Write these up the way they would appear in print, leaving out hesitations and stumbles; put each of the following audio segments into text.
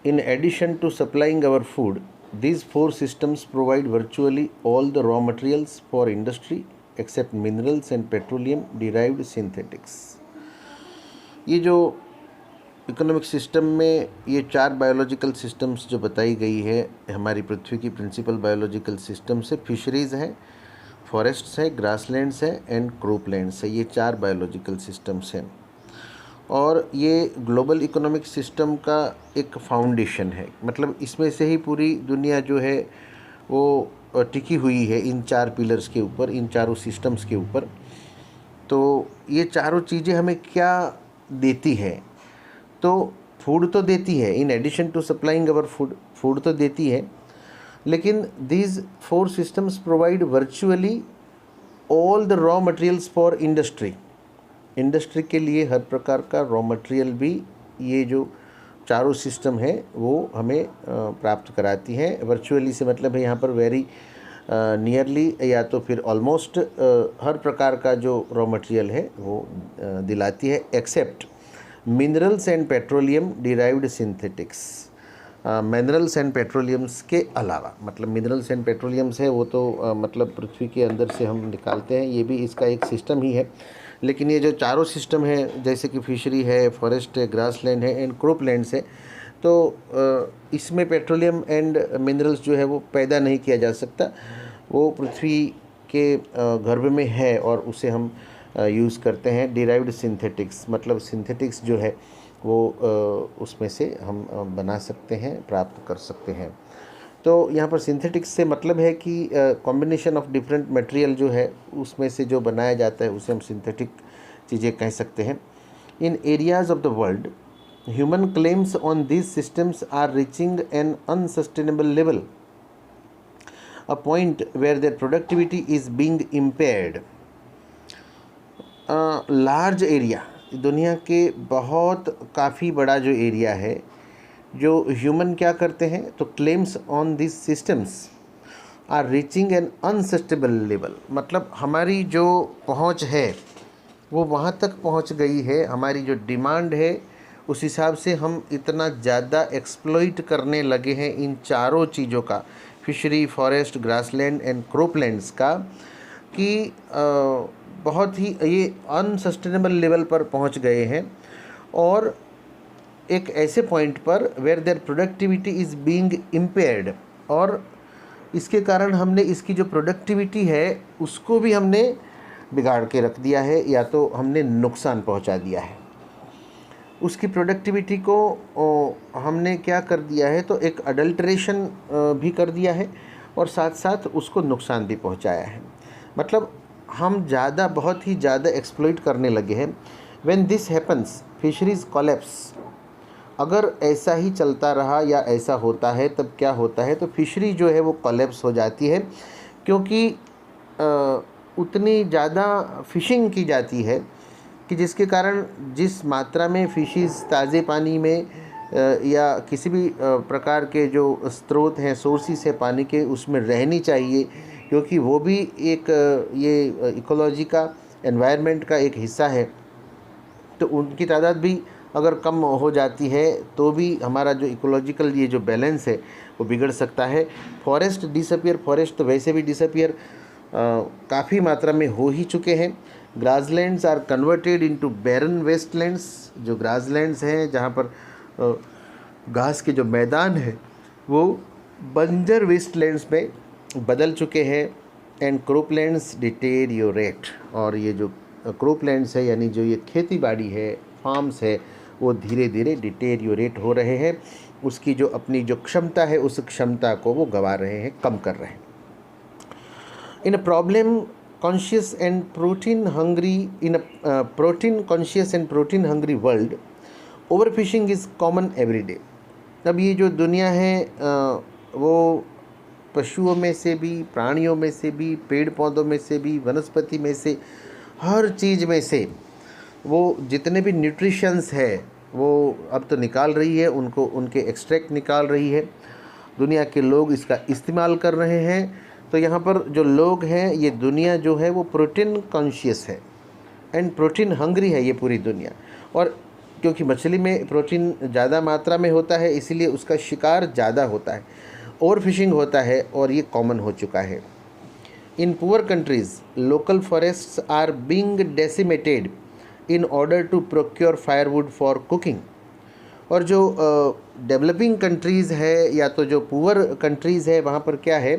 In addition to supplying our food, these four systems provide virtually all the raw materials for industry except minerals and petroleum derived synthetics. ये जो economic system में ये चार biological systems जो बताई गई है हमारी पृथ्वी की प्रिंसिपल बायोलॉजिकल सिस्टम्स है, फिशरीज़ है, फॉरेस्ट्स है, ग्रासलैंड्स है एंड क्रोपलैंड्स है। ये चार बायोलॉजिकल सिस्टम्स हैं और ये ग्लोबल इकोनॉमिक सिस्टम का एक फाउंडेशन है। मतलब इसमें से ही पूरी दुनिया जो है वो टिकी हुई है इन चार पिलर्स के ऊपर, इन चारों सिस्टम्स के ऊपर। तो ये चारों चीज़ें हमें क्या देती है? तो फूड तो देती है, in addition to supplying our food तो देती है, लेकिन these four systems provide virtually all the raw materials for industry के लिए हर प्रकार का रॉ मटेरियल भी ये जो चारों सिस्टम है वो हमें प्राप्त कराती हैं। वर्चुअली से मतलब है यहाँ पर वेरी नियरली या तो फिर ऑलमोस्ट हर प्रकार का जो रॉ मटेरियल है वो दिलाती है, except minerals and petroleum derived synthetics. Minerals and petroleums के अलावा, मतलब मिनरल्स एंड पेट्रोलियम्स है वो तो मतलब पृथ्वी के अंदर से हम निकालते हैं, ये भी इसका एक सिस्टम ही है। लेकिन ये जो चारों सिस्टम है जैसे कि फिशरी है, फॉरेस्ट है, ग्रासलैंड है एंड क्रोपलैंड्स है, तो इसमें पेट्रोलियम एंड मिनरल्स जो है वो पैदा नहीं किया जा सकता, वो पृथ्वी के गर्भ में है और उसे हम यूज़ करते हैं। डिराइव्ड सिंथेटिक्स मतलब सिंथेटिक्स जो है वो उसमें से हम बना सकते हैं, प्राप्त कर सकते हैं। तो यहाँ पर सिंथेटिक्स से मतलब है कि कॉम्बिनेशन ऑफ डिफरेंट मटेरियल जो है उसमें से जो बनाया जाता है उसे हम सिंथेटिक चीज़ें कह सकते हैं। In areas of the world human claims on these systems are reaching an unsustainable level, a point where there productivity is being impaired. Large area, दुनिया के बहुत काफ़ी बड़ा जो एरिया है जो ह्यूमन क्या करते हैं, तो claims on this systems are reaching an unsustainable level, मतलब हमारी जो पहुंच है वो वहाँ तक पहुंच गई है, हमारी जो डिमांड है उस हिसाब से हम इतना ज़्यादा एक्सप्लॉइट करने लगे हैं इन चारों चीज़ों का, फिशरी, फॉरेस्ट, ग्रासलैंड एंड क्रोपलैंड्स का, कि बहुत ही ये अनसस्टेनेबल लेवल पर पहुंच गए हैं और एक ऐसे पॉइंट पर where there productivity is being impaired, और इसके कारण हमने इसकी जो प्रोडक्टिविटी है उसको भी हमने बिगाड़ के रख दिया है या तो हमने नुकसान पहुंचा दिया है। उसकी प्रोडक्टिविटी को हमने क्या कर दिया है, तो एक अडल्ट्रेशन भी कर दिया है और साथ साथ उसको नुकसान भी पहुंचाया है। मतलब हम ज़्यादा, बहुत ही ज़्यादा एक्सप्लॉइट करने लगे हैं। When this happens fisheries collapse, अगर ऐसा ही चलता रहा या ऐसा होता है तब क्या होता है, तो फिशरी जो है वो कोलैप्स हो जाती है, क्योंकि उतनी ज़्यादा फिशिंग की जाती है कि जिसके कारण जिस मात्रा में फिशेस ताज़े पानी में या किसी भी प्रकार के जो स्रोत हैं, सोर्सेस है पानी के, उसमें रहनी चाहिए, क्योंकि वो भी एक ये इकोलॉजी का, एनवायरनमेंट का एक हिस्सा है, तो उनकी तादाद भी अगर कम हो जाती है तो भी हमारा जो इकोलॉजिकल ये जो बैलेंस है वो बिगड़ सकता है। फॉरेस्ट डिसअपियर, फॉरेस्ट तो वैसे भी डिसअपियर काफ़ी मात्रा में हो ही चुके हैं। Grasslands are converted into baron wastelands, जो ग्रासलैंड्स हैं जहाँ पर घास के जो मैदान है वो बंजर वेस्टलैंड्स में बदल चुके हैं। एंड क्रोपलैंड्स डिटेरियोरेट, और ये जो क्रोपलैंड्स है यानी जो ये खेती बाड़ी है, फार्म्स है, वो धीरे धीरे डिटेरियोरेट हो रहे हैं, उसकी जो अपनी जो क्षमता है उस क्षमता को वो गंवा रहे हैं, कम कर रहे हैं। In a problem conscious and protein hungry, in a protein conscious and protein hungry world, over fishing is common everyday. अब ये जो दुनिया है वो पशुओं में से भी, प्राणियों में से भी, पेड़ पौधों में से भी, वनस्पति में से, हर चीज़ में से वो जितने भी न्यूट्रिशंस है वो अब तो निकाल रही है, उनको उनके एक्सट्रैक्ट निकाल रही है। दुनिया के लोग इसका इस्तेमाल कर रहे हैं। तो यहाँ पर जो लोग हैं, ये दुनिया जो है वो प्रोटीन कॉन्शियस है एंड प्रोटीन हंग्री है ये पूरी दुनिया। और क्योंकि मछली में प्रोटीन ज़्यादा मात्रा में होता है, इसीलिए उसका शिकार ज़्यादा होता है, ओवर फिशिंग होता है और ये कॉमन हो चुका है। In poor countries local forests are being decimated in order to procure firewood for cooking. और जो डेवलपिंग कंट्रीज़ है या तो जो पुअर कंट्रीज़ है, वहाँ पर क्या है,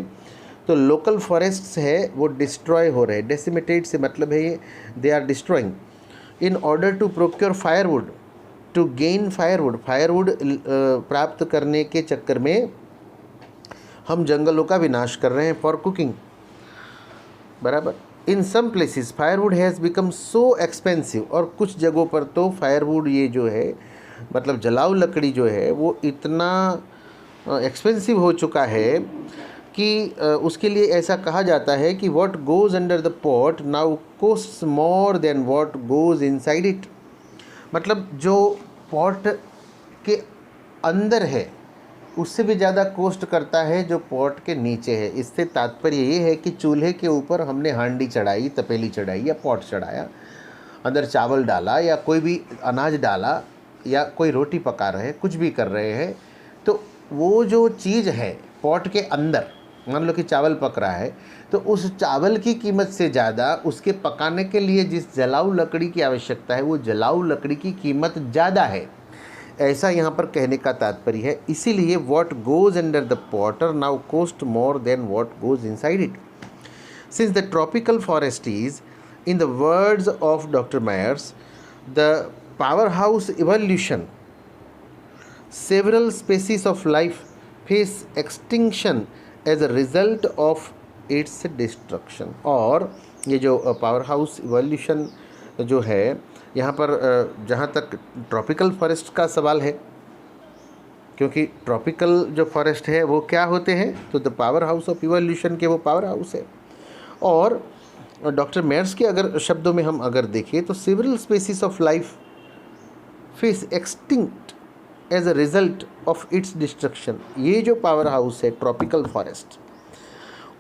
तो लोकल फॉरेस्ट्स है वो डिस्ट्रॉय हो रहे हैं। डेसिमेटेड से मतलब है they are destroying in order to procure firewood, to gain firewood. Firewood प्राप्त करने के चक्कर में हम जंगलों का विनाश कर रहे हैं फॉर कुकिंग, बराबर। In some places firewood has become so expensive, और कुछ जगहों पर तो फायरवुड ये जो है मतलब जलाऊ लकड़ी जो है वो इतना एक्सपेंसिव हो चुका है कि उसके लिए ऐसा कहा जाता है कि what goes under the pot now costs more than what goes inside it. मतलब जो पॉट के अंदर है उससे भी ज़्यादा कोस्ट करता है जो पॉट के नीचे है। इससे तात्पर्य ये है कि चूल्हे के ऊपर हमने हांडी चढ़ाई, तपेली चढ़ाई या पॉट चढ़ाया, अंदर चावल डाला या कोई भी अनाज डाला या कोई रोटी पका रहे हैं, कुछ भी कर रहे हैं, तो वो जो चीज़ है पॉट के अंदर, मान लो कि चावल पक रहा है, तो उस चावल की कीमत से ज़्यादा उसके पकाने के लिए जिस जलाऊ लकड़ी की आवश्यकता है वो जलाऊ लकड़ी की कीमत ज़्यादा है, ऐसा यहाँ पर कहने का तात्पर्य है। इसीलिए what goes under the potter now cost more than what goes inside it. Since the tropical forest is, in the words of doctor Myers, the power house evolution, several species of life face extinction as a result of its destruction। और ये जो power house evolution जो है यहाँ पर जहाँ तक tropical forest का सवाल है, क्योंकि ट्रॉपिकल जो फॉरेस्ट है वो क्या होते हैं, तो the power house of evolution के वो पावर हाउस है। और डॉक्टर मेयर्स के अगर शब्दों में हम अगर देखें तो several species of life face extinct as a result of its destruction. ये जो पावर हाउस है ट्रॉपिकल फॉरेस्ट,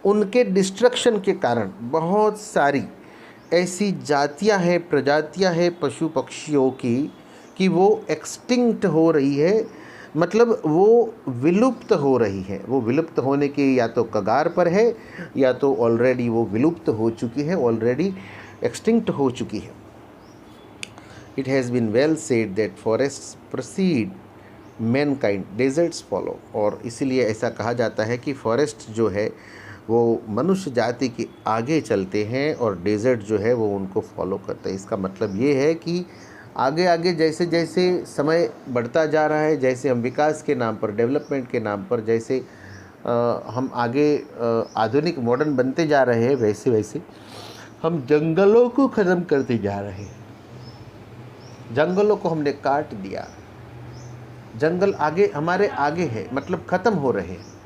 उनके डिस्ट्रक्शन के कारण बहुत सारी ऐसी जातियां हैं, प्रजातियां हैं पशु पक्षियों की कि वो एक्सटिंक्ट हो रही है, मतलब वो विलुप्त हो रही है। वो विलुप्त होने की या तो कगार पर है या तो ऑलरेडी वो विलुप्त हो चुकी है, ऑलरेडी एक्सटिंक्ट हो चुकी है। It has been well said that forests proceed mankind, deserts follow. और इसीलिए ऐसा कहा जाता है कि फॉरेस्ट जो है वो मनुष्य जाति के आगे चलते हैं और डेजर्ट जो है वो उनको फॉलो करते हैं। इसका मतलब ये है कि आगे आगे जैसे जैसे समय बढ़ता जा रहा है, जैसे हम विकास के नाम पर, डेवलपमेंट के नाम पर जैसे हम आगे आधुनिक मॉडर्न बनते जा रहे हैं, वैसे वैसे हम जंगलों को ख़त्म करते जा रहे हैं। जंगलों को हमने काट दिया, जंगल आगे हमारे आगे है, मतलब ख़त्म हो रहे हैं।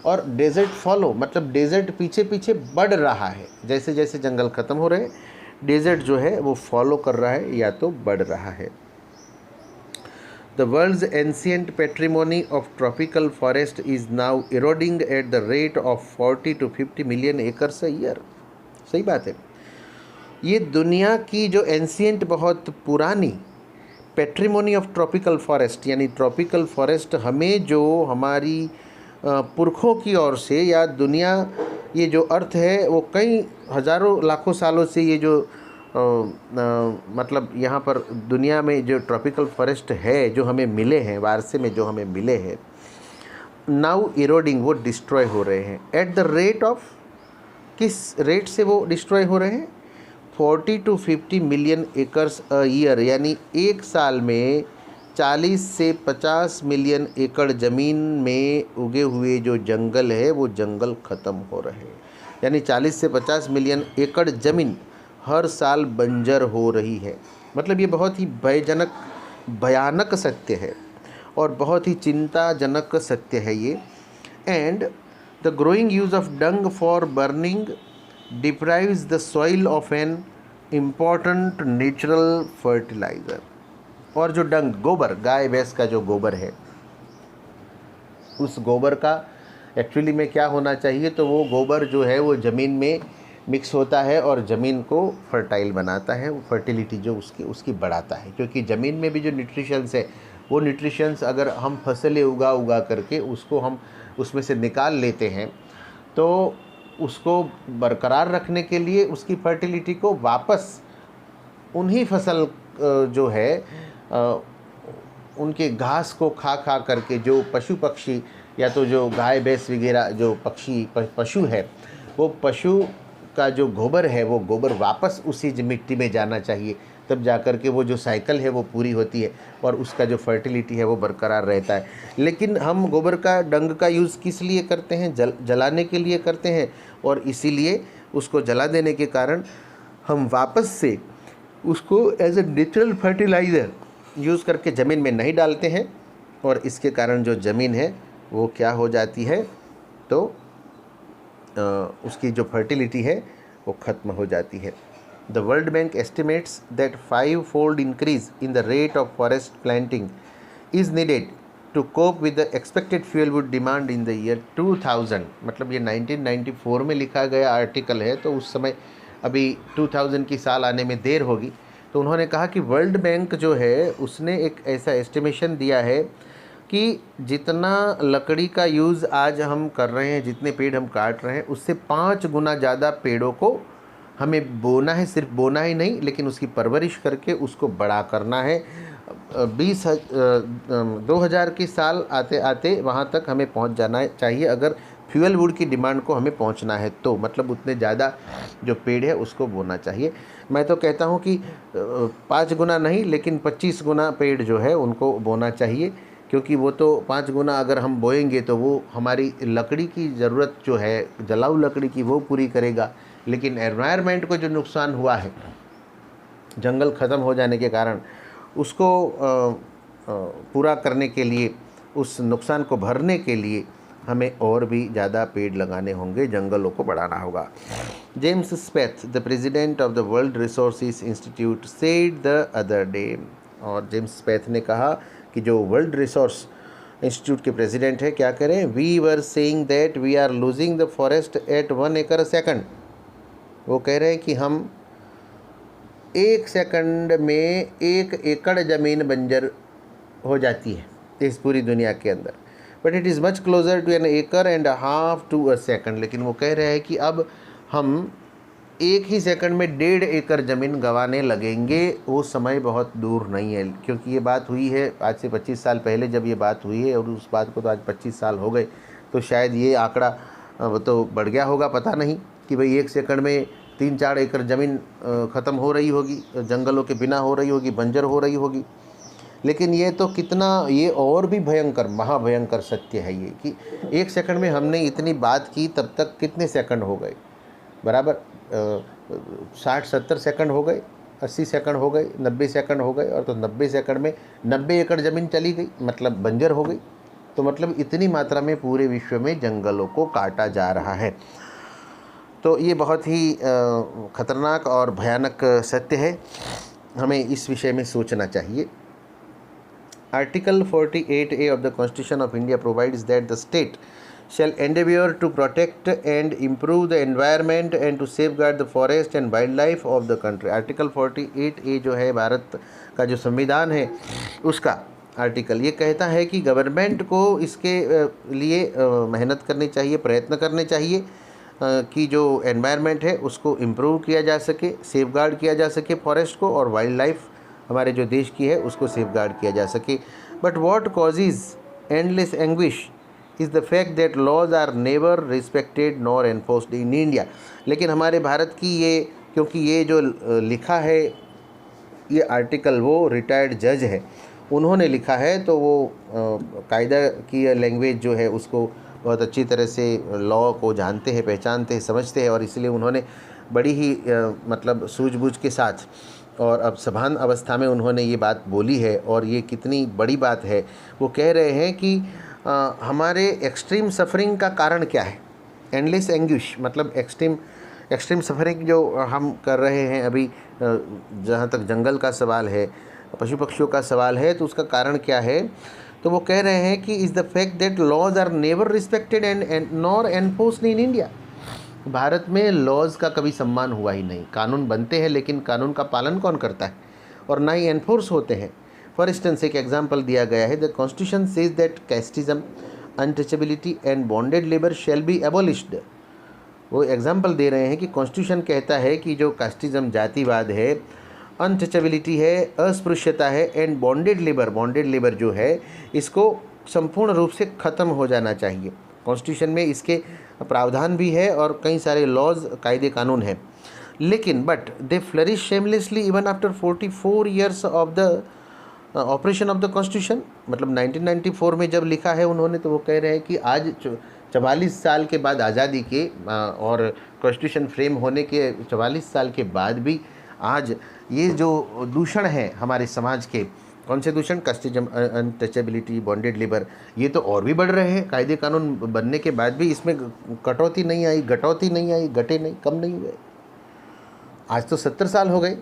और डेजर्ट फॉलो मतलब डेजर्ट पीछे पीछे बढ़ रहा है। जैसे जैसे जंगल ख़त्म हो रहे हैं, डेजर्ट जो है वो फॉलो कर रहा है या तो बढ़ रहा है। The world's ancient patrimony of tropical forest is now eroding at the rate of 40 to 50 million acres a year. सही बात है। ये दुनिया की जो एंशिएंट, बहुत पुरानी पैट्रिमोनी ऑफ ट्रॉपिकल फॉरेस्ट, यानी ट्रॉपिकल फॉरेस्ट हमें जो हमारी पुरखों की ओर से, या दुनिया, ये जो अर्थ है वो कई हज़ारों लाखों सालों से ये जो मतलब यहाँ पर दुनिया में जो ट्रॉपिकल फॉरेस्ट है जो हमें मिले हैं, वारसे में जो हमें मिले हैं, नाउ इरोडिंग, वो डिस्ट्रॉय हो रहे हैं। एट द रेट ऑफ, किस रेट से वो डिस्ट्रॉय हो रहे हैं, 40 to 50 million acres a year, यानी एक साल में 40 से 50 मिलियन एकड़ ज़मीन में उगे हुए जो जंगल है वो जंगल ख़त्म हो रहे हैं। यानी 40 से 50 मिलियन एकड़ ज़मीन हर साल बंजर हो रही है। मतलब ये बहुत ही भयानक सत्य है और बहुत ही चिंताजनक सत्य है ये। And the growing use of dung for burning deprives the soil of an important natural fertiliser. और जो डंग, गोबर, गाय भैंस का जो गोबर है, उस गोबर का एक्चुअली में क्या होना चाहिए, तो वो गोबर जो है वो ज़मीन में मिक्स होता है और ज़मीन को फर्टाइल बनाता है, फर्टिलिटी जो उसकी बढ़ाता है। क्योंकि ज़मीन में भी जो न्यूट्रिशंस है वो न्यूट्रिशंस अगर हम फसलें उगा करके उसको हम उसमें से निकाल लेते हैं तो उसको बरकरार रखने के लिए उसकी फर्टिलिटी को वापस उन्हीं फसल जो है उनके घास को खा करके जो पशु पक्षी या तो जो गाय भैंस वगैरह जो पशु है वो पशु का जो गोबर है वो गोबर वापस उसी मिट्टी में जाना चाहिए, तब जा कर के वो जो साइकिल है वो पूरी होती है और उसका जो फर्टिलिटी है वो बरकरार रहता है। लेकिन हम गोबर का डंग का यूज़ किस लिए करते हैं? जलाने के लिए करते हैं और इसीलिए उसको जला देने के कारण हम वापस से उसको as a natural fertiliser use करके ज़मीन में नहीं डालते हैं और इसके कारण जो ज़मीन है वो क्या हो जाती है, तो उसकी जो फर्टिलिटी है वो ख़त्म हो जाती है। The world bank estimates that 5-fold increase in the rate of forest planting is needed to cope with the expected fuel wood demand in the year 2000। मतलब ये 1994 में लिखा गया आर्टिकल है, तो उस समय अभी 2000 की साल आने में देर होगी। तो उन्होंने कहा कि वर्ल्ड बैंक जो है उसने एक ऐसा एस्टिमेशन दिया है कि जितना लकड़ी का यूज़ आज हम कर रहे हैं, जितने पेड़ हम काट रहे हैं, उससे 5 गुना ज़्यादा पेड़ों को हमें बोना है। सिर्फ बोना ही नहीं, लेकिन उसकी परवरिश करके उसको बड़ा करना है। 2000 की साल आते आते वहाँ तक हमें पहुँच जाना चाहिए अगर फ्यूल वुड की डिमांड को हमें पहुँचना है तो। मतलब उतने ज़्यादा जो पेड़ है उसको बोना चाहिए। मैं तो कहता हूँ कि 5 गुना नहीं लेकिन 25 गुना पेड़ जो है उनको बोना चाहिए, क्योंकि वो तो 5 गुना अगर हम बोएंगे तो वो हमारी लकड़ी की ज़रूरत जो है जलाऊ लकड़ी की वो पूरी करेगा, लेकिन एनवायरनमेंट को जो नुकसान हुआ है जंगल ख़त्म हो जाने के कारण उसको पूरा करने के लिए, उस नुकसान को भरने के लिए हमें और भी ज़्यादा पेड़ लगाने होंगे, जंगलों को बढ़ाना होगा। James Speth the president of the world resources institute said the other day. और जेम्स स्पेथ ने कहा कि जो वर्ल्ड रिसोर्स इंस्टीट्यूट के प्रेसिडेंट है क्या करें, we were saying that we are losing the forest at 1 acre a second। वो कह रहे हैं कि हम 1 सेकंड में 1 एकड़ ज़मीन बंजर हो जाती है इस पूरी दुनिया के अंदर। But it is much closer to 1.5 acre to a second। लेकिन वो कह रहे हैं कि अब हम 1 ही सेकंड में 1.5 एकड़ ज़मीन गंवाने लगेंगे। वो समय बहुत दूर नहीं है, क्योंकि ये बात हुई है आज से 25 साल पहले जब ये बात हुई है, और उस बात को तो आज 25 साल हो गए। तो शायद ये आंकड़ा वो तो बढ़ गया होगा, पता नहीं कि भाई 1 सेकंड में 3-4 एकड़ ज़मीन ख़त्म हो रही होगी, जंगलों के बिना हो रही होगी, बंजर हो रही होगी। लेकिन ये तो कितना, ये और भी भयंकर, महाभयंकर सत्य है ये कि 1 सेकंड में हमने इतनी बात की, तब तक कितने सेकंड हो गए, बराबर 60-70 सेकंड हो गए, 80 सेकंड हो गए, 90 सेकंड हो गए। और तो 90 सेकंड में 90 एकड़ ज़मीन चली गई, मतलब बंजर हो गई। तो मतलब इतनी मात्रा में पूरे विश्व में जंगलों को काटा जा रहा है। तो ये बहुत ही ख़तरनाक और भयानक सत्य है, हमें इस विषय में सोचना चाहिए। Article 48A of the Constitution of India provides that the state shall endeavour to protect and improve the environment and to safeguard the forest and wildlife of the country। Article 48A जो है भारत का जो संविधान है उसका article, ये कहता है कि गवर्नमेंट को इसके लिए मेहनत करनी चाहिए, प्रयत्न करने चाहिए कि जो एनवायरनमेंट है उसको इम्प्रूव किया जा सके, सेफगार्ड किया जा सके फॉरेस्ट को, और वाइल्ड लाइफ हमारे जो देश की है उसको सेफगार्ड किया जा सके। But what causes endless anguish is the fact that laws are never respected nor enforced in India. लेकिन हमारे भारत की ये, क्योंकि ये जो लिखा है ये आर्टिकल वो रिटायर्ड जज है, उन्होंने लिखा है, तो वो कायदा की लैंग्वेज जो है उसको बहुत अच्छी तरह से लॉ को जानते हैं, पहचानते हैं, समझते हैं, और इसलिए उन्होंने बड़ी ही मतलब सूझबूझ के साथ और अब सभान अवस्था में उन्होंने ये बात बोली है। और ये कितनी बड़ी बात है, वो कह रहे हैं कि हमारे एक्सट्रीम सफरिंग का कारण क्या है। एंडलेस एंग्विश मतलब एक्सट्रीम सफरिंग जो हम कर रहे हैं अभी, जहाँ तक जंगल का सवाल है, पशु पक्षियों का सवाल है, तो उसका कारण क्या है। तो वो कह रहे हैं कि is the fact that laws are never respected and nor enforced in India. Bharat में लॉज का कभी सम्मान हुआ ही नहीं। कानून बनते हैं लेकिन कानून का पालन कौन करता है, और ना ही एनफोर्स होते हैं। फॉर इंस्टेंस एक एग्जाम्पल दिया गया है, the constitution says that casteism, untouchability and bonded labour shall be abolished. वो एग्जाम्पल दे रहे हैं कि कॉन्स्टिट्यूशन कहता है कि जो कास्टिज्म जातिवाद है, अनटचेबिलिटी है, अस्पृश्यता है, एंड बॉन्डेड लेबर जो है इसको संपूर्ण रूप से ख़त्म हो जाना चाहिए। कॉन्स्टिट्यूशन में इसके प्रावधान भी है और कई सारे लॉज, कायदे कानून हैं। लेकिन but they flourish shamelessly even after 44 years of the operation of the constitution. मतलब 1994 में जब लिखा है उन्होंने, तो वो कह रहे हैं कि आज 44 साल के बाद आज़ादी के और कॉन्स्टिट्यूशन फ्रेम होने के 44 साल के बाद भी आज ये जो दूषण है हमारे समाज के, कौन से दूषण, कास्टिज्म, अनटचेबिलिटी, बॉन्डेड लेबर, ये तो और भी बढ़ रहे हैं। कायदे कानून बनने के बाद भी इसमें कटौती नहीं आई, घटौती नहीं आई, घटे नहीं, कम नहीं हुए। आज तो 70 साल हो गए,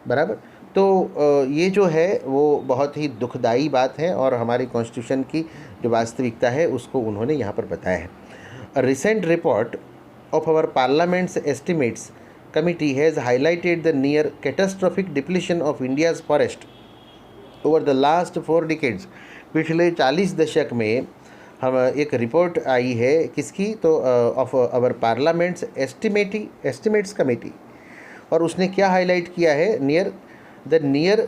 बराबर। तो ये जो है वो बहुत ही दुखदाई बात है और हमारी कॉन्स्टिट्यूशन की जो वास्तविकता है उसको उन्होंने यहाँ पर बताया है। A recent report of our parliaments estimates committee has highlighted the near catastrophic depletion of India's forest over the last 4 decades. पिछले 40 दशक में हम एक रिपोर्ट आई है किसकी, तो of our parliaments estimates committee, और उसने क्या हाईलाइट किया है, near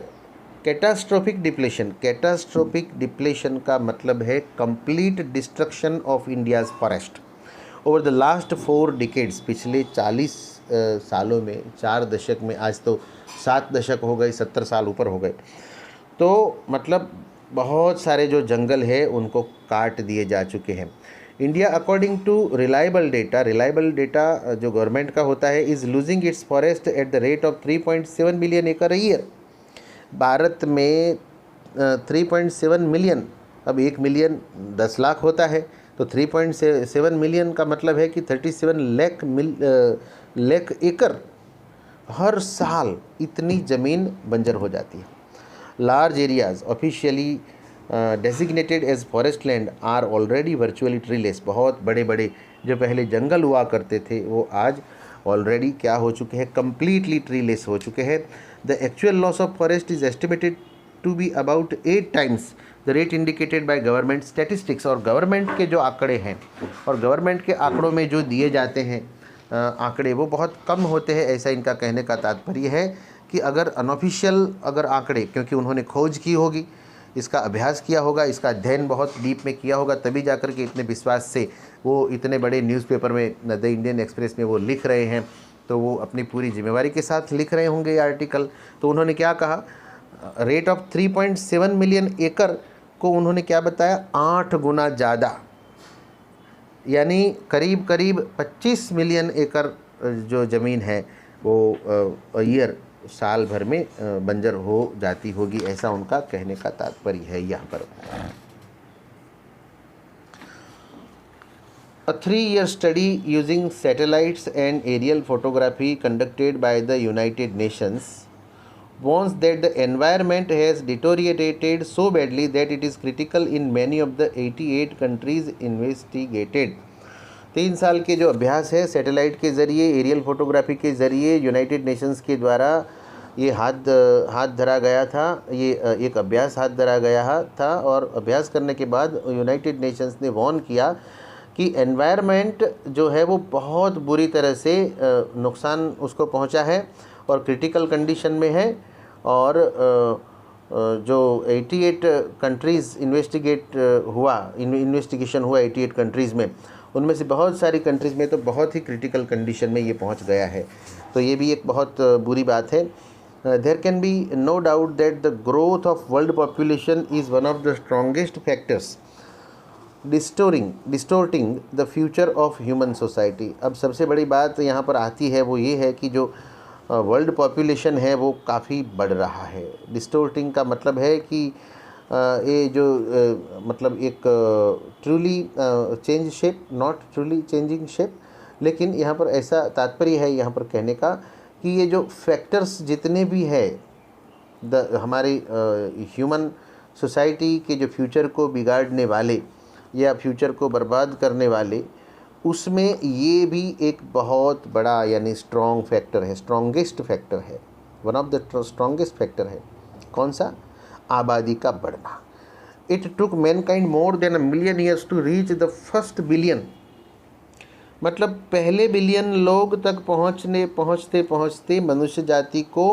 catastrophic depletion. Catastrophic depletion का मतलब है complete destruction of India's forest over the last 4 decades. पिछले 40 सालों में, 4 दशक में, आज तो 7 दशक हो गए, 70 साल ऊपर हो गए। तो मतलब बहुत सारे जो जंगल है उनको काट दिए जा चुके हैं। India according to reliable data जो गवर्नमेंट का होता है, is losing its forest at the rate of 3.7 million acre year. Bharat में 3.7 मिलियन, अब 1 मिलियन 10 लाख होता है, तो 3.7 मिलियन का मतलब है कि 37 लाख एकड़ हर साल इतनी ज़मीन बंजर हो जाती है। Large areas officially designated as forest land are already virtually treeless. बहुत बड़े बड़े जो पहले जंगल हुआ करते थे वो आज ऑलरेडी क्या हो चुके हैं, कम्प्लीटली ट्रीलेस हो चुके हैं। The actual loss of forest is estimated to be about 8 times the rate indicated by government statistics. और गवर्नमेंट के जो आंकड़े हैं और गवर्नमेंट के आंकड़ों में जो दिए जाते हैं आंकड़े वो बहुत कम होते हैं, ऐसा इनका कहने का तात्पर्य है कि अगर अनऑफिशियल अगर आंकड़े, क्योंकि उन्होंने खोज की होगी, इसका अभ्यास किया होगा, इसका अध्ययन बहुत डीप में किया होगा, तभी जाकर के इतने विश्वास से वो इतने बड़े न्यूज़पेपर में, द इंडियन एक्सप्रेस में वो लिख रहे हैं, तो वो अपनी पूरी जिम्मेवारी के साथ लिख रहे होंगे ये आर्टिकल। तो उन्होंने क्या कहा, रेट ऑफ 3.7 मिलियन एकड़ को उन्होंने क्या बताया, 8 गुना ज़्यादा, यानी करीब करीब 25 मिलियन एकड़ जो ज़मीन है वो ईयर, साल भर में बंजर हो जाती होगी, ऐसा उनका कहने का तात्पर्य है यहाँ पर। A 3-year study using satellites and aerial photography conducted by the United Nations warns that the environment has deteriorated so badly that it is critical in many of the 88 countries investigated। 3 साल के जो अभ्यास है satellite के ज़रिए, aerial photography के ज़रिए United Nations के द्वारा ये हाथ धरा गया था, ये एक अभ्यास हाथ धरा गया था, और अभ्यास करने के बाद यूनाइटेड नेशंस ने वार्न किया कि एनवायरनमेंट जो है वो बहुत बुरी तरह से नुकसान उसको पहुंचा है और क्रिटिकल कंडीशन में है। और जो 88 कंट्रीज़ इन्वेस्टिगेशन हुआ 88 कंट्रीज़ में, उनमें से बहुत सारी कंट्रीज़ में तो बहुत ही क्रिटिकल कंडीशन में ये पहुंच गया है। तो ये भी एक बहुत बुरी बात है। There can be no doubt that the growth of world population is one of the strongest factors distorting the future of human society. अब सबसे बड़ी बात यहाँ पर आती है वो ये है कि जो वर्ल्ड पॉपुलेशन है वो काफ़ी बढ़ रहा है। डिस्टोर्टिंग का मतलब है कि ये जो मतलब एक truly change shape, not truly changing shape, लेकिन यहाँ पर ऐसा तात्पर्य है यहाँ पर कहने का कि ये जो फैक्टर्स जितने भी है हमारे ह्यूमन सोसाइटी के जो फ्यूचर को बिगाड़ने वाले या फ्यूचर को बर्बाद करने वाले, उसमें ये भी एक बहुत बड़ा यानी स्ट्रॉन्ग फैक्टर है, स्ट्रॉन्गेस्ट फैक्टर है, one of the strongest factor है। कौन सा? आबादी का बढ़ना। It took mankind more than 1 million years to reach the first billion. मतलब पहले बिलियन लोग तक पहुँचते पहुँचते मनुष्य जाति को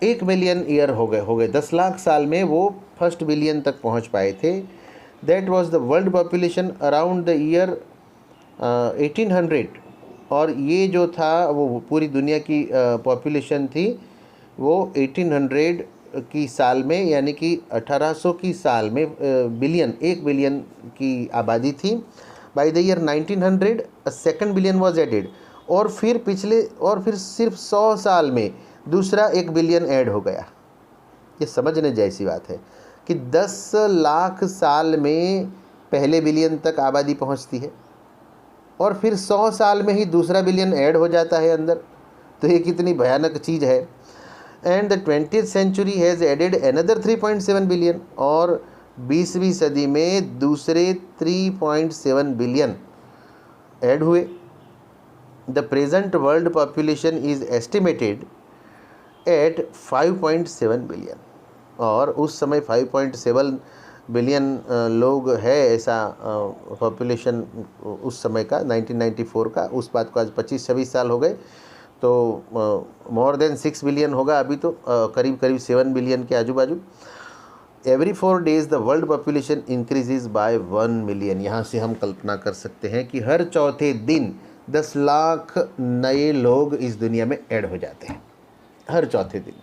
1 million ईयर हो गए 10 लाख साल में वो फर्स्ट बिलियन तक पहुँच पाए थे। That was the world population around the year 1800। और ये जो था वो पूरी दुनिया की पॉपुलेशन थी वो 1800 की साल में, यानी कि 1800 की साल में बिलियन 1 बिलियन की आबादी थी। By the year 1900 second billion was added. और फिर सिर्फ 100 साल में दूसरा 1 बिलियन ऐड हो गया। ये समझने जैसी बात है कि 10 लाख साल में पहले बिलियन तक आबादी पहुंचती है और फिर 100 साल में ही दूसरा बिलियन ऐड हो जाता है अंदर। तो ये कितनी भयानक चीज़ है। And the 20th century has added another 3.7 billion. और 20वीं सदी में दूसरे 3.7 बिलियन ऐड हुए। The present world population is estimated at 5.7 billion. और उस समय 5.7 बिलियन लोग है, ऐसा पॉपुलेशन उस समय का 1994 का। उस बात को आज 25-26 साल हो गए, तो मोर देन 6 बिलियन होगा अभी तो, करीब 7 बिलियन के आजू बाजू। Every 4 days the world population increases by 1 million। यहाँ से हम कल्पना कर सकते हैं कि हर चौथे दिन 10 लाख नए लोग इस दुनिया में ऐड हो जाते हैं, हर चौथे दिन।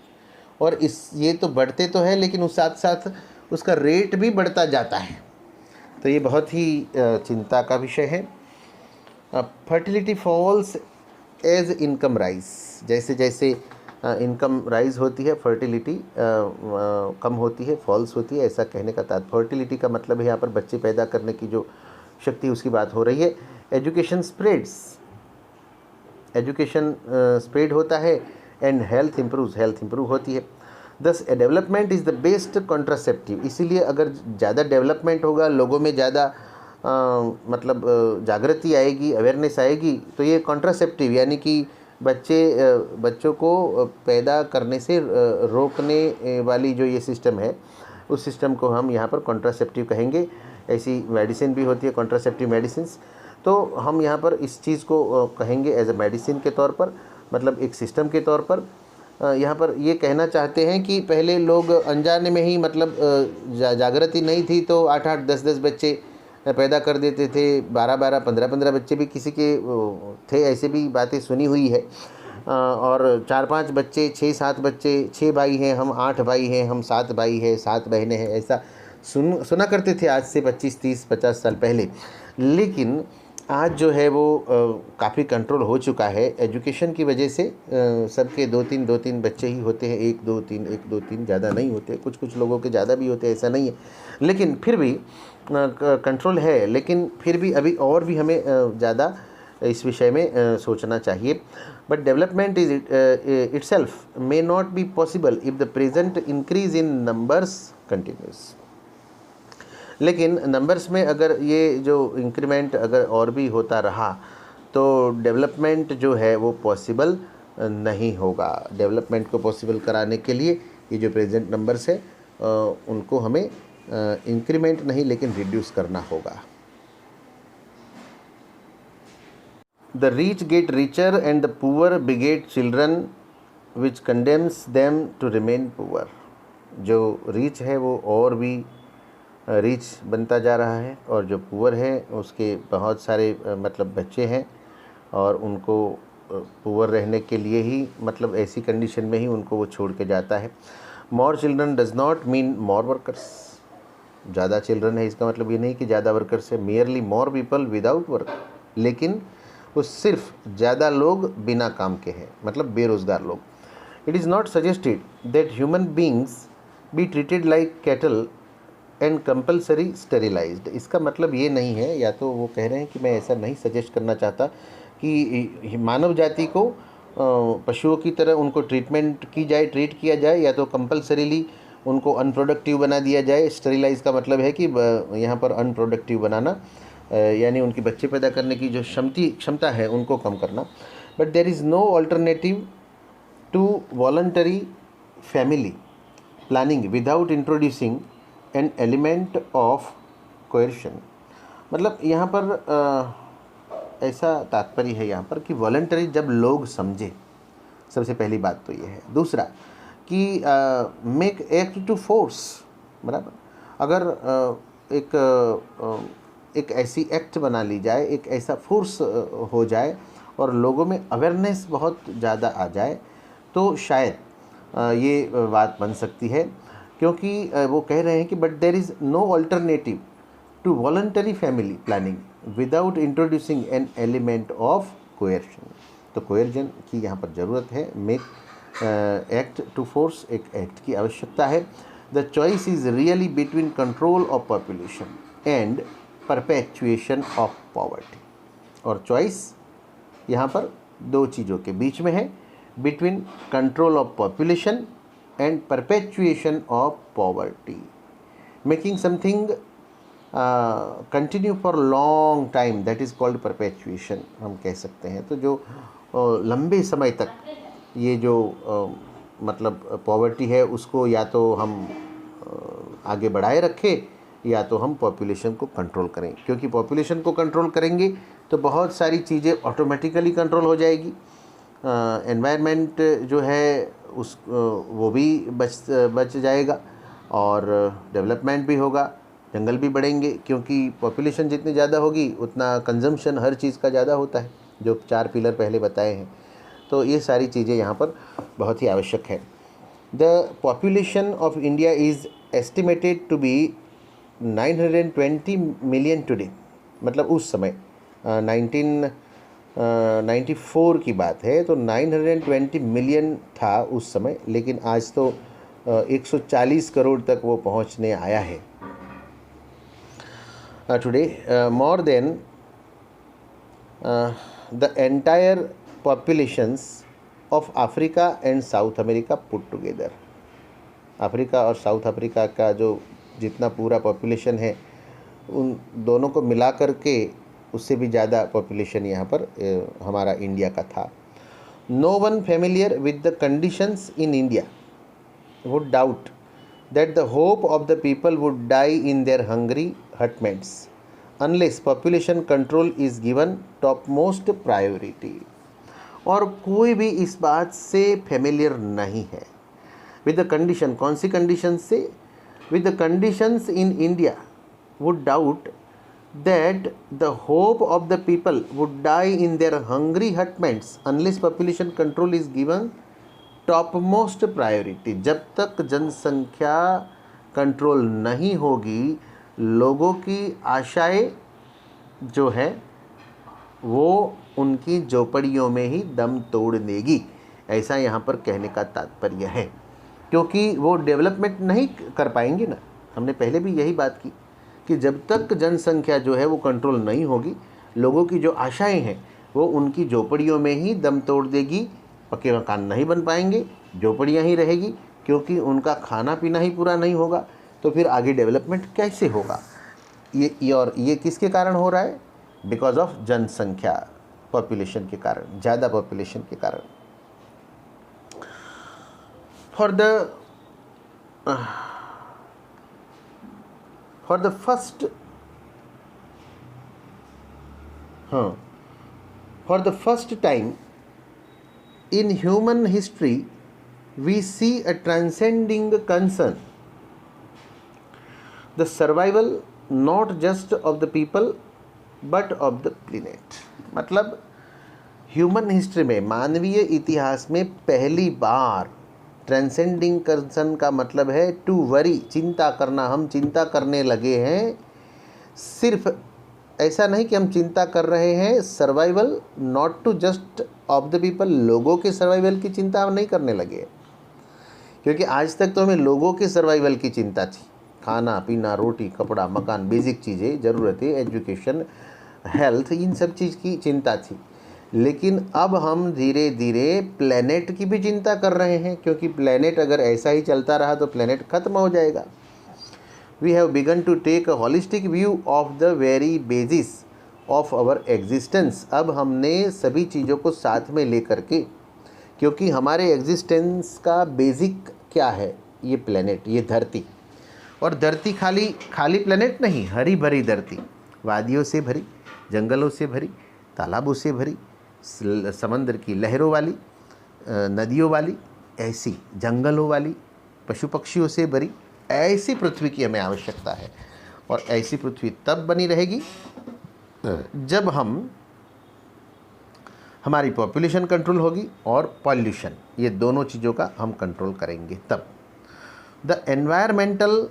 और ये तो बढ़ते तो है, लेकिन उस साथ साथ उसका रेट भी बढ़ता जाता है। तो ये बहुत ही चिंता का विषय है। Fertility falls as income rise. जैसे जैसे इनकम राइज होती है, फर्टिलिटी कम होती है, फॉल्स होती है, ऐसा कहने का तात्पर्य। फर्टिलिटी का मतलब है यहाँ पर बच्चे पैदा करने की जो शक्ति, उसकी बात हो रही है। एजुकेशन स्प्रेड होता है एंड हेल्थ इम्प्रूव होती है। दस development is the best contraceptive. इसीलिए अगर ज़्यादा डेवलपमेंट होगा, लोगों में ज़्यादा जागृति आएगी, अवेयरनेस आएगी, तो ये कॉन्ट्रासेप्टिव यानी कि बच्चों को पैदा करने से रोकने वाली जो ये सिस्टम है, उस सिस्टम को हम यहाँ पर कॉन्ट्रासेप्टिव कहेंगे। ऐसी मेडिसिन भी होती है, कॉन्ट्रासेप्टिव मेडिसिन्स। तो हम यहाँ पर इस चीज़ को कहेंगे एज ए मेडिसिन के तौर पर, मतलब एक सिस्टम के तौर पर। यहाँ पर ये कहना चाहते हैं कि पहले लोग अनजाने में ही, मतलब जागृति नहीं थी तो 8-8, 10-10 बच्चे पैदा कर देते थे, 12-12, 15-15 बच्चे भी किसी के थे, ऐसे भी बातें सुनी हुई है। और 4-5 बच्चे, 6-7 बच्चे, 6 भाई हैं हम, 8 भाई हैं हम, 7 भाई हैं, 7 बहनें हैं, ऐसा सुना करते थे आज से 25, 30, 50 साल पहले। लेकिन आज जो है वो काफ़ी कंट्रोल हो चुका है एजुकेशन की वजह से। सबके 2-3 बच्चे ही होते हैं, 1-2-3 ज़्यादा नहीं होते। कुछ लोगों के ज़्यादा भी होते हैं, ऐसा नहीं है, लेकिन फिर भी कंट्रोल है। लेकिन फिर भी अभी और भी हमें ज़्यादा इस विषय में सोचना चाहिए। But development is itself may not be possible if the present increase in numbers continuous. लेकिन नंबर्स में अगर ये जो इंक्रीमेंट अगर और भी होता रहा तो डेवलपमेंट जो है वो पॉसिबल नहीं होगा। डेवलपमेंट को पॉसिबल कराने के लिए ये जो प्रेजेंट नंबर्स है उनको हमें इंक्रीमेंट नहीं लेकिन रिड्यूस करना होगा। The rich get richer and the poor beget children which condemns them to remain poor. जो रिच है वो और भी रिच बनता जा रहा है, और जो पुअर है उसके बहुत सारे मतलब बच्चे हैं, और उनको पुअर रहने के लिए ही, मतलब ऐसी कंडीशन में ही उनको वो छोड़ के जाता है। More children does not mean more workers. ज़्यादा चिल्ड्रन है इसका मतलब ये नहीं कि ज़्यादा वर्कर्स है, merely more people without work. लेकिन वो सिर्फ ज़्यादा लोग बिना काम के हैं, मतलब बेरोज़गार लोग। It is not suggested that human beings be treated like cattle and compulsory sterilised. इसका मतलब ये नहीं है, या तो वो कह रहे हैं कि मैं ऐसा नहीं सजेस्ट करना चाहता कि मानव जाति को पशुओं की तरह उनको ट्रीट किया जाए, या तो कंपल्सरीली उनको अनप्रोडक्टिव बना दिया जाए। स्टेरिलाइज का मतलब है कि यहाँ पर अनप्रोडक्टिव बनाना, यानी उनके बच्चे पैदा करने की जो क्षमता है उनको कम करना। But there is no alternative to voluntary family planning without introducing an element of coercion. मतलब यहाँ पर ऐसा तात्पर्य है यहाँ पर कि वॉलंटरी जब लोग समझे, सबसे पहली बात तो ये है। दूसरा कि मेक एक्ट टू फोर्स, बराबर, अगर एक ऐसी एक्ट बना ली जाए, एक ऐसा फोर्स हो जाए और लोगों में अवेयरनेस बहुत ज़्यादा आ जाए तो शायद ये बात बन सकती है। क्योंकि वो कह रहे हैं कि but there is no alternative to voluntary family planning without introducing an element of coercion. तो कोएर्जन की यहाँ पर ज़रूरत है। मेक एक्ट टू फोर्स, एक एक्ट की आवश्यकता है। The choice is really between control of population and perpetuation of poverty. और चॉइस यहाँ पर दो चीज़ों के बीच में है, between control of population and perpetuation of poverty, making something continue for long time, that is called perpetuation हम कह सकते हैं। तो जो लंबे समय तक ये जो मतलब पॉवर्टी है उसको या तो हम आगे बढ़ाए रखें या तो हम पॉपुलेशन को कंट्रोल करें। क्योंकि पॉपुलेशन को कंट्रोल करेंगे तो बहुत सारी चीज़ें ऑटोमेटिकली कंट्रोल हो जाएगी। एनवायरनमेंट जो है उस वो भी बच जाएगा और डेवलपमेंट भी होगा, जंगल भी बढ़ेंगे। क्योंकि पॉपुलेशन जितनी ज़्यादा होगी उतना कंजम्पशन हर चीज़ का ज़्यादा होता है, जो 4 पिलर पहले बताए हैं। तो ये सारी चीज़ें यहाँ पर बहुत ही आवश्यक है। The population of India is estimated to be 920 million today. मतलब उस समय 1994 की बात है तो 920 मिलियन था उस समय, लेकिन आज तो 140 करोड़ तक वो पहुँचने आया है। Today more than the entire populations of Africa and South America put together। Africa और साउथ अफ्रीका का जो जितना पूरा पॉपुलेशन है उन दोनों को मिला कर के उससे भी ज़्यादा पॉपुलेशन यहाँ पर हमारा इंडिया का था। No one familiar with the conditions in India would doubt that the hope of the people would die in their hungry hutments unless population control is given topmost priority। और कोई भी इस बात से फेमिलियर नहीं है विद द कंडीशन। कौन सी condition से? With the conditions in India would doubt that the hope of the people would die in their hungry hutments unless population control is given top most priority. जब तक जनसंख्या control नहीं होगी लोगों की आशाएं जो है वो उनकी झोपड़ियों में ही दम तोड़ देगी, ऐसा यहाँ पर कहने का तात्पर्य है। क्योंकि वो डेवलपमेंट नहीं कर पाएंगे ना। हमने पहले भी यही बात की कि जब तक जनसंख्या जो है वो कंट्रोल नहीं होगी लोगों की जो आशाएं हैं वो उनकी झोपड़ियों में ही दम तोड़ देगी। पक्के मकान नहीं बन पाएंगे, झोपड़ियाँ ही रहेगी, क्योंकि उनका खाना पीना ही पूरा नहीं होगा। तो फिर आगे डेवलपमेंट कैसे होगा? ये किसके कारण हो रहा है? बिकॉज ऑफ जनसंख्या, पॉपुलेशन के कारण, ज़्यादा पॉपुलेशन के कारण। For the first time in human history we see a transcending concern, the survival not just of the people but of the planet। मतलब ह्यूमन हिस्ट्री में, मानवीय इतिहास में पहली बार ट्रांसेंडिंग कंसर्न का मतलब है टू वरी, चिंता करना। हम चिंता करने लगे हैं। सिर्फ ऐसा नहीं कि हम चिंता कर रहे हैं survival not to just of the people, लोगों के सर्वाइवल की चिंता हम नहीं करने लगे। क्योंकि आज तक तो हमें लोगों के सर्वाइवल की चिंता थी, खाना पीना, रोटी कपड़ा मकान, बेसिक चीज़ें, ज़रूरतें, एजुकेशन, हेल्थ, इन सब चीज़ की चिंता थी। लेकिन अब हम धीरे धीरे प्लेनेट की भी चिंता कर रहे हैं, क्योंकि प्लेनेट अगर ऐसा ही चलता रहा तो प्लेनेट ख़त्म हो जाएगा। We have begun to take a holistic view of the very basis of our existence. अब हमने सभी चीज़ों को साथ में ले करके, क्योंकि हमारे एग्जिस्टेंस का बेसिक क्या है, ये प्लेनेट, ये धरती। और धरती खाली खाली प्लेनेट नहीं, हरी भरी धरती, वादियों से भरी, जंगलों से भरी, तालाबों से भरी, समंदर की लहरों वाली, नदियों वाली, ऐसी जंगलों वाली, पशु पक्षियों से भरी ऐसी पृथ्वी की हमें आवश्यकता है। और ऐसी पृथ्वी तब बनी रहेगी जब हमारी पॉपुलेशन कंट्रोल होगी और पॉल्यूशन, ये दोनों चीज़ों का हम कंट्रोल करेंगे तब। The environmental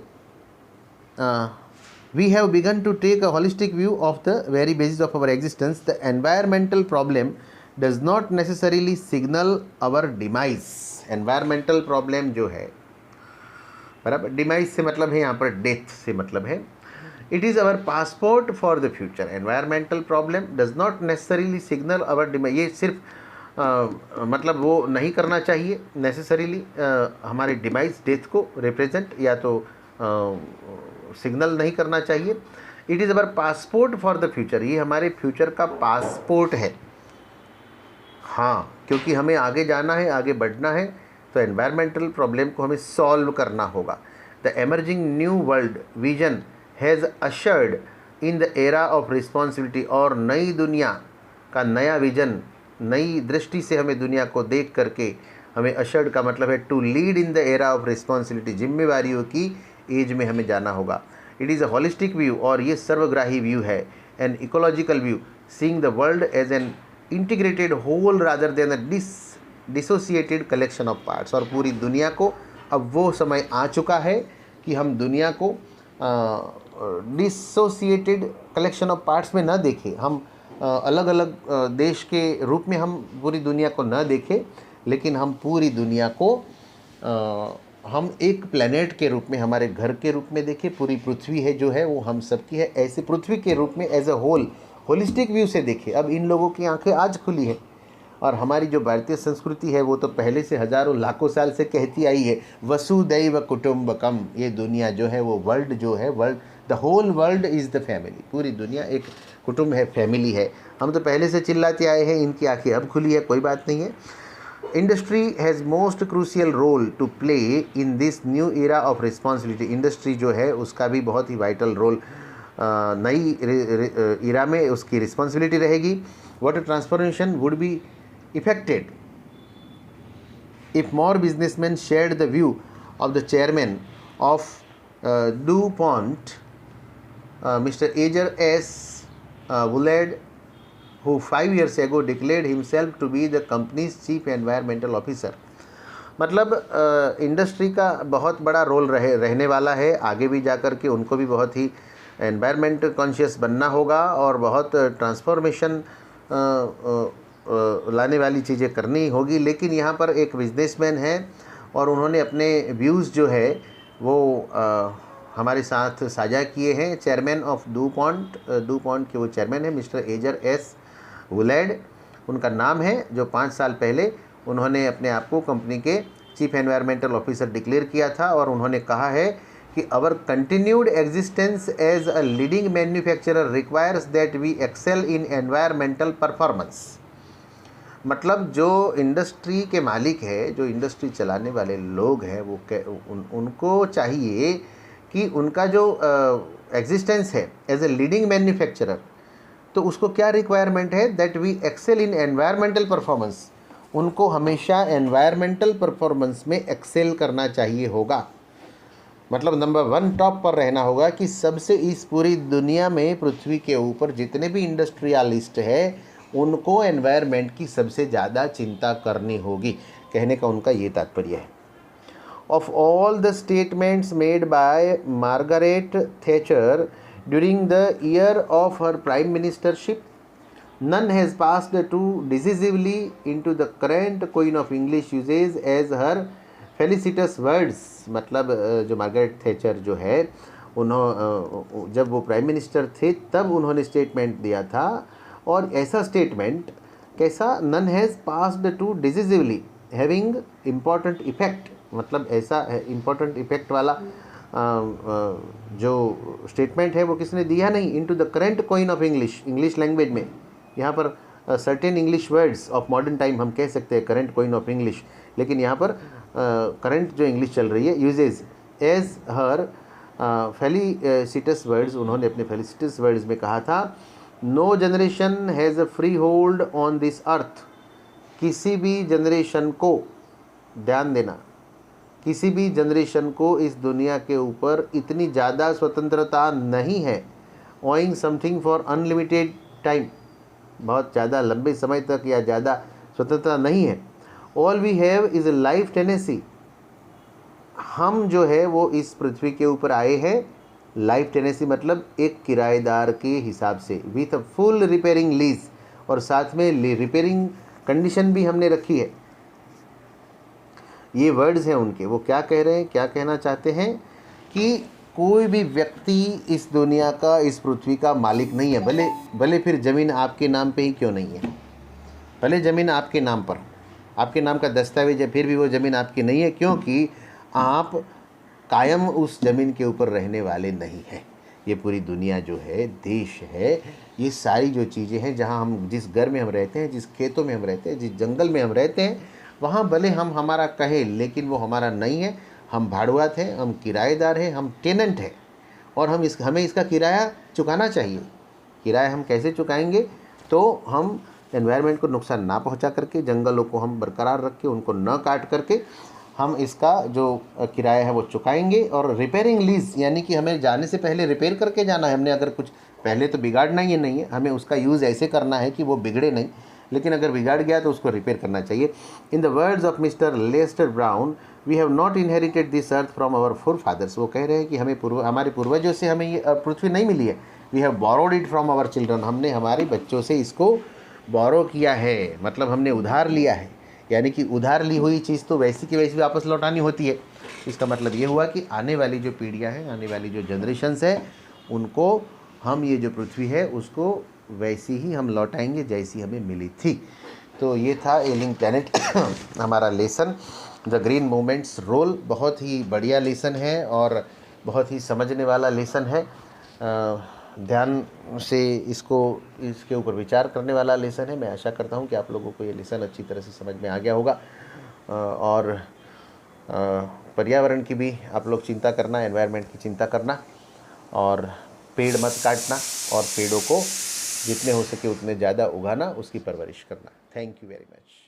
we have begun to take a holistic view of the very basis of our existence. The environmental problem does not necessarily signal our demise. Environmental problem जो है, बराबर, डिमाइज से मतलब है यहाँ पर डेथ से मतलब है। It is our passport for the future. Environmental problem does not necessarily signal our demise. ये सिर्फ मतलब वो नहीं करना चाहिए नेसेसरीली हमारे डिमाइज, डेथ को रिप्रेजेंट या तो सिग्नल नहीं करना चाहिए। It is our passport for the future. ये हमारे फ्यूचर का पासपोर्ट है। हाँ, क्योंकि हमें आगे जाना है, आगे बढ़ना है, तो एनवायरमेंटल प्रॉब्लम को हमें सॉल्व करना होगा। The emerging new world vision has ushered in the era of responsibility. और नई दुनिया का नया विजन, नई दृष्टि से हमें दुनिया को देख करके, हमें अशर्ड का मतलब है to lead in the era of responsibility, जिम्मेवारियों की एज में हमें जाना होगा। It is a holistic view, और ये सर्वग्राही व्यू है। An ecological view, seeing the world as an integrated whole rather than a dissociated collection of parts. और पूरी दुनिया को अब वो समय आ चुका है कि हम दुनिया को डिसोसिएटेड कलेक्शन ऑफ पार्ट्स में न देखें। हम अलग अलग देश के रूप में हम पूरी दुनिया को न देखें, लेकिन हम पूरी दुनिया को हम एक प्लैनेट के रूप में, हमारे घर के रूप में देखें। पूरी पृथ्वी है जो है वो हम सबकी है, ऐसे पृथ्वी के रूप में as a whole holistic view से देखें। अब इन लोगों की आंखें आज खुली है, और हमारी जो भारतीय संस्कृति है वो तो पहले से हज़ारों लाखों साल से कहती आई है, वसुदैव कुटुंबकम। ये दुनिया जो है वो वर्ल्ड जो है, world, the whole world is the family. पूरी दुनिया एक कुटुंब है, फैमिली है। हम तो पहले से चिल्लाते आए हैं, इनकी आंखें अब खुली है, कोई बात नहीं है। Industry has most crucial role to play in this new era of responsibility. Industry जो है उसका भी बहुत ही वाइटल रोल नई एरा में उसकी रिस्पॉन्सिबिलिटी रहेगी। Water transformation would be affected if more businessman shared the view of the chairman of DuPont, Mr. Ager S. Woolard, who 5 years ago declared himself to be the company's chief environmental officer। मतलब industry का बहुत बड़ा role रहने वाला है। आगे भी जाकर के उनको भी बहुत ही एनवायरनमेंट कॉन्शियस बनना होगा और बहुत ट्रांसफॉर्मेशन लाने वाली चीज़ें करनी होगी। लेकिन यहाँ पर एक बिजनेसमैन है और उन्होंने अपने व्यूज़ जो है वो हमारे साथ साझा किए हैं। चेयरमैन ऑफ डूपॉन्ट के वो चेयरमैन है मिस्टर एजर एस वुलैड उनका नाम है, जो 5 साल पहले उन्होंने अपने आप को कंपनी के चीफ एनवायरमेंटल ऑफिसर डिक्लेयर किया था। और उन्होंने कहा है कि our continued existence as a leading manufacturer requires that we excel in environmental performance. मतलब जो इंडस्ट्री के मालिक है, जो इंडस्ट्री चलाने वाले लोग हैं, वो उनको चाहिए कि उनका जो एग्जिस्टेंस है एज ए लीडिंग मैन्युफैक्चरर, तो उसको क्या रिक्वायरमेंट है, that we excel in environmental performance. उनको हमेशा एनवायरमेंटल परफॉर्मेंस में एक्सेल करना चाहिए होगा। मतलब नंबर 1 टॉप पर रहना होगा कि सबसे इस पूरी दुनिया में, पृथ्वी के ऊपर जितने भी इंडस्ट्रियलिस्ट है उनको एनवायरनमेंट की सबसे ज़्यादा चिंता करनी होगी। कहने का उनका ये तात्पर्य है। Of all the statements made by Margaret Thatcher during the year of her prime ministership, none has passed too decisively into the current queen of English uses as her felicitous words। मतलब जो Margaret Thatcher जो है, जब वो prime minister थे तब उन्होंने statement दिया था। और ऐसा स्टेटमेंट कैसा, none has passed too decisively having important effect, मतलब ऐसा इम्पोर्टेंट इफेक्ट वाला जो स्टेटमेंट है वो किसने दिया नहीं, into the current coin of English language में। यहाँ पर certain English words of modern time हम कह सकते हैं करंट कॉइन ऑफ इंग्लिश, लेकिन यहाँ पर करंट जो इंग्लिश चल रही है uses as her felicitous words, उन्होंने अपने फेलिसिटस वर्ड्स में कहा था, no generation has a free hold on this earth. किसी भी जनरेशन को, ध्यान देना, किसी भी जनरेशन को इस दुनिया के ऊपर इतनी ज़्यादा स्वतंत्रता नहीं है, owing something for unlimited time, बहुत ज़्यादा लंबे समय तक या ज़्यादा स्वतंत्रता नहीं है। All we have is a life tenancy, हम जो है वो इस पृथ्वी के ऊपर आए हैं लाइफ टेनेसी मतलब एक किराएदार के हिसाब से, with a full repairing lease, और साथ में रिपेयरिंग कंडीशन भी हमने रखी है। ये वर्ड्स हैं उनके, वो क्या कह रहे हैं, क्या कहना चाहते हैं कि कोई भी व्यक्ति इस दुनिया का, इस पृथ्वी का मालिक नहीं है, भले फिर ज़मीन आपके नाम पे ही क्यों नहीं है, भले ज़मीन आपके नाम पर, आपके नाम का दस्तावेज है, फिर भी वो ज़मीन आपकी नहीं है, क्योंकि आप कायम उस ज़मीन के ऊपर रहने वाले नहीं हैं। ये पूरी दुनिया जो है, देश है, ये सारी जो चीज़ें हैं, जहाँ हम, जिस घर में हम रहते हैं, जिस खेतों में हम रहते हैं, जिस जंगल में हम रहते हैं, वहाँ भले हम हमारा कहें, लेकिन वो हमारा नहीं है। हम भाड़ुआत हैं, हम किराएदार हैं, हम टेनेंट हैं, और हमें इसका किराया चुकाना चाहिए। किराया हम कैसे चुकाएंगे? तो हम एनवायरनमेंट को नुकसान ना पहुंचा करके, जंगलों को हम बरकरार रख के, उनको न काट करके हम इसका जो किराया है वो चुकाएंगे। और रिपेयरिंग लीज, यानी कि हमें जाने से पहले रिपेयर करके जाना है। हमने अगर कुछ पहले तो बिगाड़ना ही नहीं है, हमें उसका यूज़ ऐसे करना है कि वो बिगड़े नहीं, लेकिन अगर बिगाड़ गया तो उसको रिपेयर करना चाहिए। In the words of mister Lester Brown, we have not inherited this earth from our forefathers. वो कह रहे हैं कि हमारे पूर्वजों से हमें ये पृथ्वी नहीं मिली है। We have borrowed it from our children, हमने हमारे बच्चों से इसको बोरो किया है, मतलब हमने उधार लिया है। यानी कि उधार ली हुई चीज़ तो वैसी की वैसी वापस लौटानी होती है। इसका मतलब ये हुआ कि आने वाली जो पीढ़ियाँ हैं, आने वाली जो जनरेशन्स है, उनको हम ये जो पृथ्वी है उसको वैसी ही हम लौटाएंगे जैसी हमें मिली थी। तो ये था एलिंग प्लैनेट हमारा lesson, the green movement's role. बहुत ही बढ़िया लेसन है और बहुत ही समझने वाला लेसन है। ध्यान से इसके ऊपर विचार करने वाला लेसन है। मैं आशा करता हूँ कि आप लोगों को ये लेसन अच्छी तरह से समझ में आ गया होगा। और पर्यावरण की भी आप लोग चिंता करना, एनवायरनमेंट की चिंता करना, और पेड़ मत काटना, और पेड़ों को जितने हो सके उतने ज़्यादा उगाना, उसकी परवरिश करना। Thank you very much.